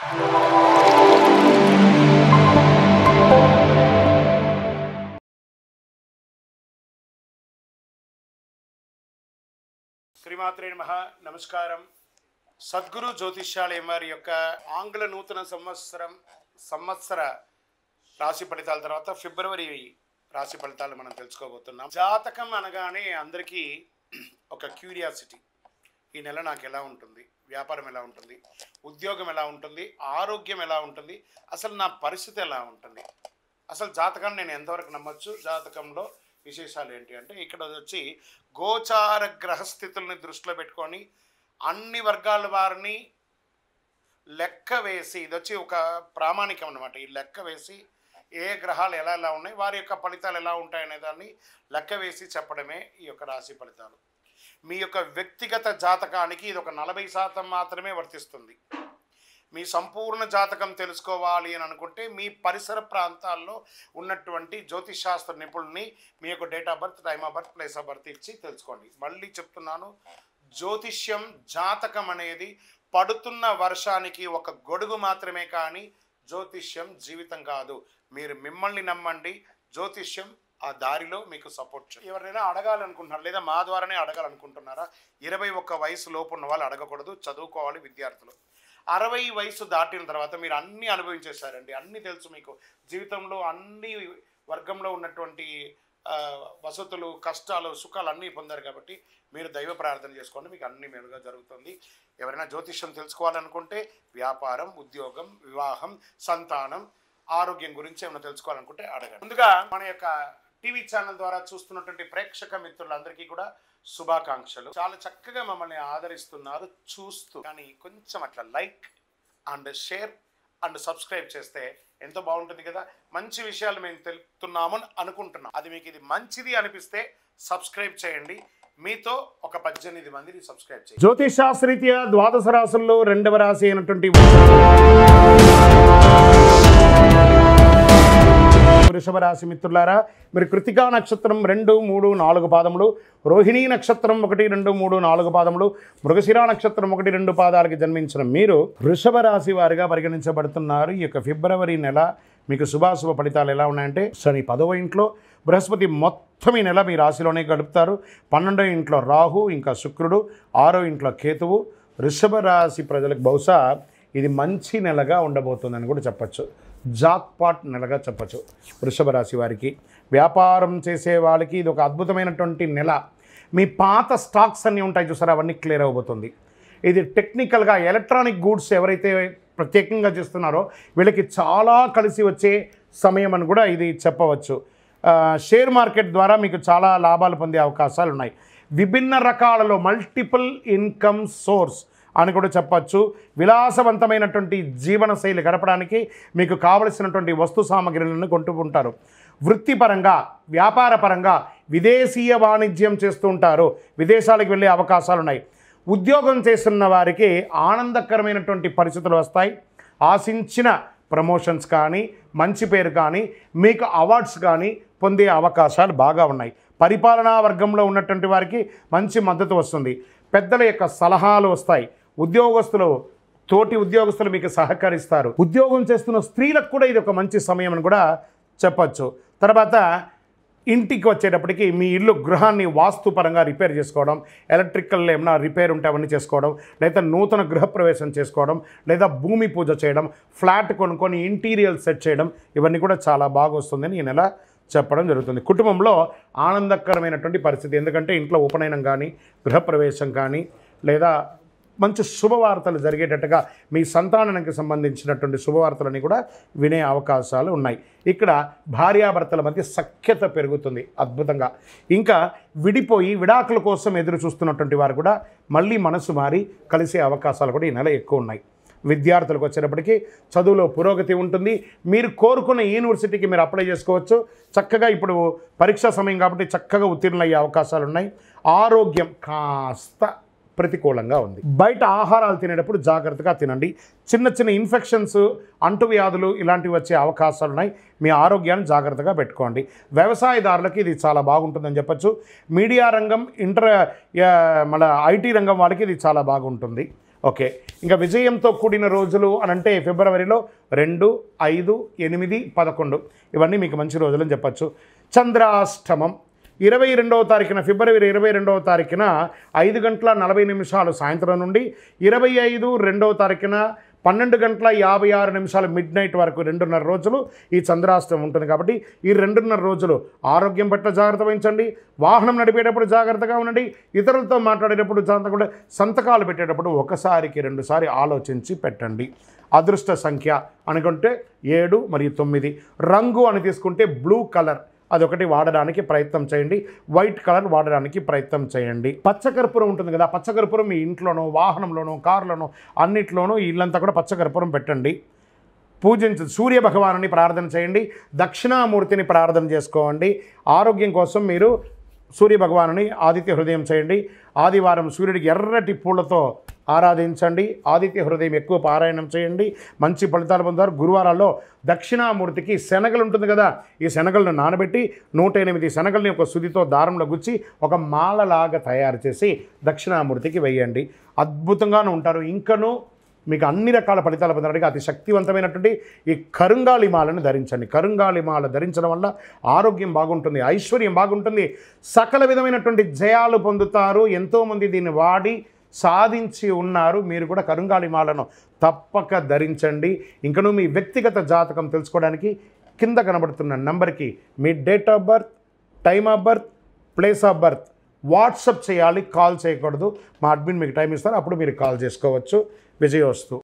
శ్రీమాత్రే నమః. నమస్కారం. సద్గురు జ్యోతిష్యాలయం వారి యొక్క ఆంగ్ల నూతన సంవత్సర రాశి ఫలితాల తర్వాత ఫిబ్రవరి రాశి ఫలితాలు మనం తెలుసుకోబోతున్నాం. జాతకం అనగానే అందరికీ ఒక క్యూరియాసిటీ, ఈ నెల నాకు ఎలా ఉంటుంది, వ్యాపారం ఎలా ఉంటుంది, ఉద్యోగం ఎలా ఉంటుంది, ఆరోగ్యం ఎలా ఉంటుంది, అసలు నా పరిస్థితి ఎలా ఉంటుంది, అసలు జాతకాన్ని నేను ఎంతవరకు నమ్మొచ్చు, జాతకంలో విశేషాలు ఏంటి అంటే ఇక్కడ వచ్చి గోచార గ్రహస్థితుల్ని దృష్టిలో పెట్టుకొని అన్ని వర్గాల వారిని లెక్క వేసి, ఇది వచ్చి ఒక ప్రామాణికం అన్నమాట. ఈ లెక్క వేసి ఏ గ్రహాలు ఎలా ఎలా ఉన్నాయి, వారి యొక్క ఫలితాలు ఎలా ఉంటాయనే దాన్ని లెక్క వేసి చెప్పడమే ఈ యొక్క రాశి ఫలితాలు. మీ యొక్క వ్యక్తిగత జాతకానికి ఇది ఒక 40% మాత్రమే వర్తిస్తుంది. మీ సంపూర్ణ జాతకం తెలుసుకోవాలి అని అనుకుంటే మీ పరిసర ప్రాంతాల్లో ఉన్నటువంటి జ్యోతిషాస్త్ర నిపుణుల్ని మీ యొక్క date of birth, time of birth, place of birth ఇచ్చి తెలుసుకోండి. మళ్ళీ చెప్తున్నాను, జ్యోతిష్యం జాతకం అనేది పడుతున్న వర్షానికి ఒక గొడుగు మాత్రమే, కానీ జ్యోతిష్యం జీవితం కాదు. మీరు మిమ్మల్ని నమ్మండి, జ్యోతిష్యం ఆ దారిలో మీకు సపోర్ట్ చేయండి. ఎవరైనా అడగాలనుకుంటున్నారా లేదా మా ద్వారానే అడగాలనుకుంటున్నారా? 21 వయసు లోపు ఉన్న వాళ్ళు అడగకూడదు, చదువుకోవాలి విద్యార్థులు. 60 వయసు దాటిన తర్వాత మీరు అన్నీ అనుభవించేశారండి, అన్నీ తెలుసు మీకు. జీవితంలో అన్ని వర్గంలో ఉన్నటువంటి వసతులు, కష్టాలు, సుఖాలు అన్నీ పొందారు కాబట్టి మీరు దైవ ప్రార్థన చేసుకోండి, మీకు అన్ని మేలుగా జరుగుతుంది. ఎవరైనా జ్యోతిష్యం తెలుసుకోవాలనుకుంటే వ్యాపారం, ఉద్యోగం, వివాహం, సంతానం, ఆరోగ్యం గురించి ఏమైనా తెలుసుకోవాలనుకుంటే అడగండి. ముందుగా మన యొక్క టీవీ ఛానల్ ద్వారా చూస్తున్నటువంటి ప్రేక్షక మిత్రులందరికీ కూడా శుభాకాంక్షలు. చాలా చక్కగా మమ్మల్ని ఆదరిస్తున్నారు చూస్తూ, కానీ కొంచెం అట్లా like and share and subscribe చేస్తే ఎంతో బాగుంటుంది కదా. మంచి విషయాలు మేము తెలుపుతున్నాము అనుకుంటున్నాం, అది మీకు ఇది మంచిది అనిపిస్తే సబ్స్క్రైబ్ చేయండి. మీతో ఒక 18 మందిని సబ్స్క్రైబ్ చేయండి. జ్యోతిషాస్త్రరీత్యా ద్వాదశ రాశుల్లో 2వ రాశి అయినటువంటి వృషభ రాశి మిత్రులారా, మీరు కృతికా నక్షత్రం 2, 3, 4 పాదములు, రోహిణీ నక్షత్రం 1, 2, 3, 4 పాదములు, మృగశిర నక్షత్రం 1, 2 పాదాలకి జన్మించిన మీరు వృషభ రాశి వారిగా పరిగణించబడుతున్నారు. ఈ యొక్క ఫిబ్రవరి నెల మీకు శుభాశుభ ఫలితాలు ఎలా ఉన్నాయంటే, శని 10వ ఇంట్లో, బృహస్పతి మొత్తం ఈ నెల మీ రాశిలోనే గడుపుతారు. 12వ ఇంట్లో రాహు, ఇంకా శుక్రుడు, 6వ ఇంట్లో కేతువు. వృషభ రాశి ప్రజలకు బహుశా ఇది మంచి నెలగా ఉండబోతుందని కూడా చెప్పచ్చు, జాక్పాట్ నెలగా చెప్పచ్చు. వృషభ రాశి వారికి, వ్యాపారం చేసే వాళ్ళకి ఇది ఒక అద్భుతమైనటువంటి నెల. మీ పాత స్టాక్స్ అన్నీ ఉంటాయి చూసారా, అవన్నీ క్లియర్ అవబోతుంది. ఇది టెక్నికల్గా ఎలక్ట్రానిక్ గూడ్స్ ఎవరైతే ప్రత్యేకంగా చేస్తున్నారో వీళ్ళకి చాలా కలిసి వచ్చే సమయం అని కూడా ఇది చెప్పవచ్చు. షేర్ మార్కెట్ ద్వారా మీకు చాలా లాభాలు పొందే అవకాశాలు ఉన్నాయి. విభిన్న రకాలలో మల్టిపుల్ ఇన్కమ్ సోర్స్ అని కూడా చెప్పచ్చు. విలాసవంతమైనటువంటి జీవనశైలి గడపడానికి మీకు కావలసినటువంటి వస్తు సామగ్రిలను కొంటూ ఉంటారు. వృత్తిపరంగా, వ్యాపారపరంగా విదేశీయ వాణిజ్యం చేస్తూ ఉంటారు, విదేశాలకు వెళ్ళే అవకాశాలు ఉన్నాయి. ఉద్యోగం చేస్తున్న వారికి ఆనందకరమైనటువంటి పరిస్థితులు వస్తాయి. ఆశించిన ప్రమోషన్స్ కానీ, మంచి పేరు కానీ, మీకు అవార్డ్స్ కానీ పొందే అవకాశాలు బాగా ఉన్నాయి. పరిపాలనా వర్గంలో ఉన్నటువంటి వారికి మంచి మద్దతు వస్తుంది. పెద్దల యొక్క సలహాలు వస్తాయి. తోటి ఉద్యోగస్తులు మీకు సహకరిస్తారు. ఉద్యోగం చేస్తున్న స్త్రీలకు కూడా ఇది ఒక మంచి సమయం అని కూడా చెప్పచ్చు. తర్వాత ఇంటికి వచ్చేటప్పటికి మీ ఇల్లు, గృహాన్ని వాస్తుపరంగా రిపేర్ చేసుకోవడం, ఎలక్ట్రికల్ ఏమైనా రిపేర్ ఉంటే అవన్నీ చేసుకోవడం, లేదా నూతన గృహప్రవేశం చేసుకోవడం, లేదా భూమి పూజ చేయడం, ఫ్లాట్ కొనుక్కొని ఇంటీరియర్ సెట్ చేయడం, ఇవన్నీ కూడా చాలా బాగా వస్తుందని ఈ నెల చెప్పడం జరుగుతుంది. కుటుంబంలో ఆనందకరమైనటువంటి పరిస్థితి, ఎందుకంటే ఇంట్లో ఉపనయనం కానీ, గృహప్రవేశం కానీ, లేదా మంచి శుభవార్తలు జరిగేటట్టుగా మీ సంతానానికి సంబంధించినటువంటి శుభవార్తలని కూడా వినే అవకాశాలు ఉన్నాయి. ఇక్కడ భార్యాభర్తల మధ్య సఖ్యత పెరుగుతుంది అద్భుతంగా. ఇంకా విడిపోయి విడాకుల కోసం ఎదురు చూస్తున్నటువంటి వారు కూడా మళ్ళీ మనసు మారి కలిసే అవకాశాలు కూడా ఈ నెల ఎక్కువ ఉన్నాయి. విద్యార్థులకు వచ్చేటప్పటికి చదువులో పురోగతి ఉంటుంది. మీరు కోరుకున్న యూనివర్సిటీకి మీరు అప్లై చేసుకోవచ్చు. చక్కగా ఇప్పుడు పరీక్షా సమయం కాబట్టి చక్కగా ఉత్తీర్ణులయ్యే అవకాశాలు ఉన్నాయి. ఆరోగ్యం కాస్త ప్రతికూలంగా ఉంది. బయట ఆహారాలు తినేటప్పుడు జాగ్రత్తగా తినండి. చిన్న చిన్న ఇన్ఫెక్షన్స్, అంటువ్యాధులు ఇలాంటివి వచ్చే అవకాశాలు ఉన్నాయి. మీ ఆరోగ్యాన్ని జాగ్రత్తగా పెట్టుకోండి. వ్యవసాయదారులకి ఇది చాలా బాగుంటుందని చెప్పచ్చు. మీడియా రంగం, మన ఐటీ రంగం వాళ్ళకి ఇది చాలా బాగుంటుంది. ఓకే, ఇంకా విజయంతో కూడిన రోజులు అనంటే ఫిబ్రవరిలో 2, 5, 8, 11 ఇవన్నీ మీకు మంచి రోజులని చెప్పచ్చు. చంద్రాష్టమం 22వ తారీఖున, ఫిబ్రవరి 22వ తారీఖున 5:40 సాయంత్రం నుండి 25 2వ తారీఖున 12:56 మిడ్ నైట్ వరకు 2.5 రోజులు ఈ చంద్రాష్టమం ఉంటుంది. కాబట్టి ఈ 2.5 రోజులు ఆరోగ్యం పట్ల జాగ్రత్త వహించండి, వాహనం నడిపేటప్పుడు జాగ్రత్తగా ఉండండి, ఇతరులతో మాట్లాడేటప్పుడు జాగ్రత్తగా, సంతకాలు పెట్టేటప్పుడు ఒకసారికి 2 సార్లు ఆలోచించి పెట్టండి. అదృష్ట సంఖ్య అనుకుంటే 7 మరియు 9. రంగు అని తీసుకుంటే బ్లూ కలర్ అదొకటి వాడడానికి ప్రయత్నం చేయండి, వైట్ కలర్ వాడడానికి ప్రయత్నం చేయండి. పచ్చకర్పూరం ఉంటుంది కదా, పచ్చకర్పూరం మీ ఇంట్లోనో, వాహనంలోనో, కారులోనో అన్నిట్లోనూ ఇల్లంతా కూడా పచ్చకర్పూరం పెట్టండి. సూర్య భగవానుని ప్రార్థన చేయండి, దక్షిణామూర్తిని ప్రార్థన చేసుకోండి. ఆరోగ్యం కోసం మీరు సూర్య భగవానుని ఆదిత్య హృదయం చేయండి. ఆదివారం సూర్యుడికి ఎర్రటి పూలతో ఆరాధించండి. ఆదిత్య హృదయం ఎక్కువ పారాయణం చేయండి, మంచి ఫలితాలు పొందుతారు. గురువారాల్లో దక్షిణామూర్తికి శనగలు ఉంటుంది కదా, ఈ శనగలను నానబెట్టి 108 శనగల్ని ఒక సుదితో దారంలో గుచ్చి ఒక మాలలాగా తయారు చేసి దక్షిణామూర్తికి వేయండి. అద్భుతంగానే ఉంటారు. ఇంకనూ మీకు అన్ని రకాల ఫలితాలు పొందడానికి అతి శక్తివంతమైనటువంటి ఈ కరుంగాలి మాలను ధరించండి. కరుంగాలి మాల ధరించడం వల్ల ఆరోగ్యం బాగుంటుంది, ఐశ్వర్యం బాగుంటుంది, సకల విధమైనటువంటి జయాలు పొందుతారు. ఎంతోమంది దీన్ని వాడి సాధించి ఉన్నారు. మీరు కూడా కరుంగాలి మాలను తప్పక ధరించండి. ఇంకనూ మీ వ్యక్తిగత జాతకం తెలుసుకోవడానికి కింద కనబడుతున్న నంబర్కి మీ date of birth, time of birth, place of birth WhatsApp చేయాలి, కాల్ చేయకూడదు. మా అడ్మిన్ మీకు టైం ఇస్తారు, అప్పుడు మీరు కాల్ చేసుకోవచ్చు. విజయోస్తు.